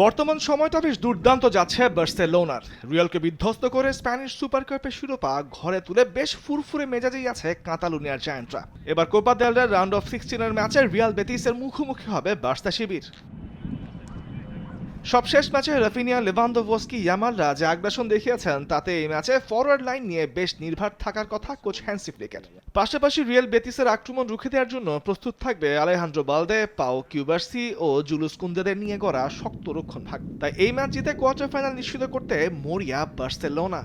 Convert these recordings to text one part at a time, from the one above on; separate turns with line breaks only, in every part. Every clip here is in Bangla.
বর্তমান সময়টা বেশ দুর্দান্ত যাচ্ছে বার্সেলোনার। রিয়ালকে বিধ্বস্ত করে স্প্যানিশ সুপার কাপের শিরোপা ঘরে তুলে বেশ ফুরফুরে মেজাজেই আছে কাতালুনিয়ার জায়ান্টরা। এবার কোপা দেল রের রাউন্ড অফ 16 ম্যাচে রিয়াল বেতিসের মুখোমুখি হবে বার্সা শিবির। সবশেষ ম্যাচে রাফিনিয়া, লেভানদোভস্কি, ইয়ামালরা যে আগ্রাসন দেখিয়েছেন তাতে এই ম্যাচে ফরওয়ার্ড লাইন নিয়ে বেশ নির্ভর থাকার কথা কোচ হ্যান্সি ফ্লিকের। পাশাপাশি রিয়াল বেতিসের আক্রমণ রুখে দেওয়ার জন্য প্রস্তুত থাকবে আলেহান্দ্রো বালদে, পাও কিউবার্সি ও জুলুস কুন্দেদের নিয়ে গড়া শক্ত রক্ষণ ভাগ। তাই এই ম্যাচ জিতে কোয়ার্টার ফাইনাল নিশ্চিত করতে মরিয়া বার্সেলোনা।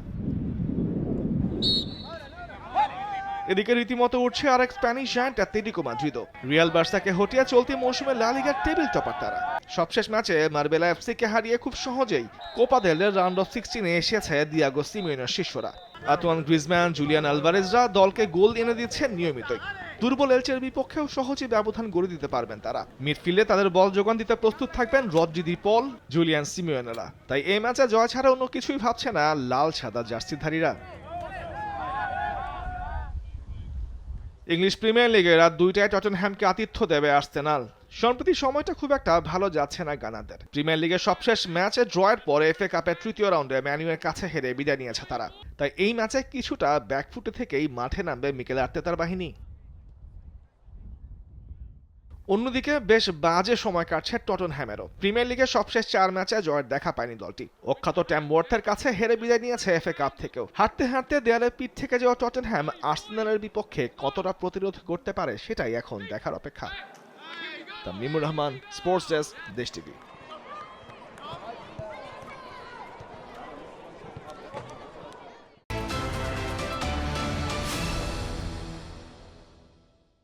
এদিকে রীতিমতো উঠছে আরেক স্প্যানিশ জায়ান্ট অ্যাটলেটিকো মাদ্রিদও। রিয়াল বার্সাকে হটিয়ে চলতি মৌসুমে লা লিগার টেবিল টপার তারা। সবশেষ ম্যাচে মার্বেলা এফসিকে হারিয়ে খুব সহজেই কোপা দেল রের রাউন্ড অফ 16 এসেছে দিয়াগো সিমিওনের শিষ্যরা। আন্তোয়ান গ্রিজম্যান, জুলিয়ান আলভারেজরা দলকে গোল এনে দিচ্ছেন নিয়মিতই। দুর্বল এলচের বিপক্ষেও সহজেই ব্যবধান গড়ে দিতে পারবেন তারা। মিডফিল্ডে তাদের বল যোগান দিতে প্রস্তুত থাকবেন রদ্রি দি পল, জুলিয়ান সিমিওনেরা। তাই এই ম্যাচে জয় ছাড়া অন্য কিছুই ভাবছে না লাল সাদা জার্সিধারীরা। ইংলিশ প্রিমিয়ার লিগে রাত 2টায় টটেনহ্যামকে আতিথ্য দেবে আর্সেনাল। সম্প্রতি সময়টা খুব একটা ভালো যাচ্ছে না গানারদের। প্রিমিয়ার লিগের সবশেষ ম্যাচে ড্রয়ের পরে এফএ কাপের তৃতীয় রাউন্ডে ম্যানুয়ের কাছে হেরে বিদায় নিয়েছে তারা। তাই এই ম্যাচে কিছুটা ব্যাকফুটে থেকেই মাঠে নামবে মিকেল আর্তেতার বাহিনী। অন্যদিকে বেশ বাজে সময় কাটছে টটেনহ্যামেরও। প্রিমিয়ার লিগের সবশেষ 4 ম্যাচে জয়ের দেখা পায়নি দলটি। অখ্যাত ট্যামওয়ার্থের কাছে হেরে বিদায় নিয়েছে এফএ কাপ থেকেও। হাঁটতে হাঁটতে দেয়ালের পিঠ থেকে যাওয়া টটেনহ্যাম আর্সেনালের বিপক্ষে কতটা প্রতিরোধ করতে পারে সেটাই এখন দেখার অপেক্ষা। তামিমুর রহমান, স্পোর্টস ডেস্ক, দেশ টিভি।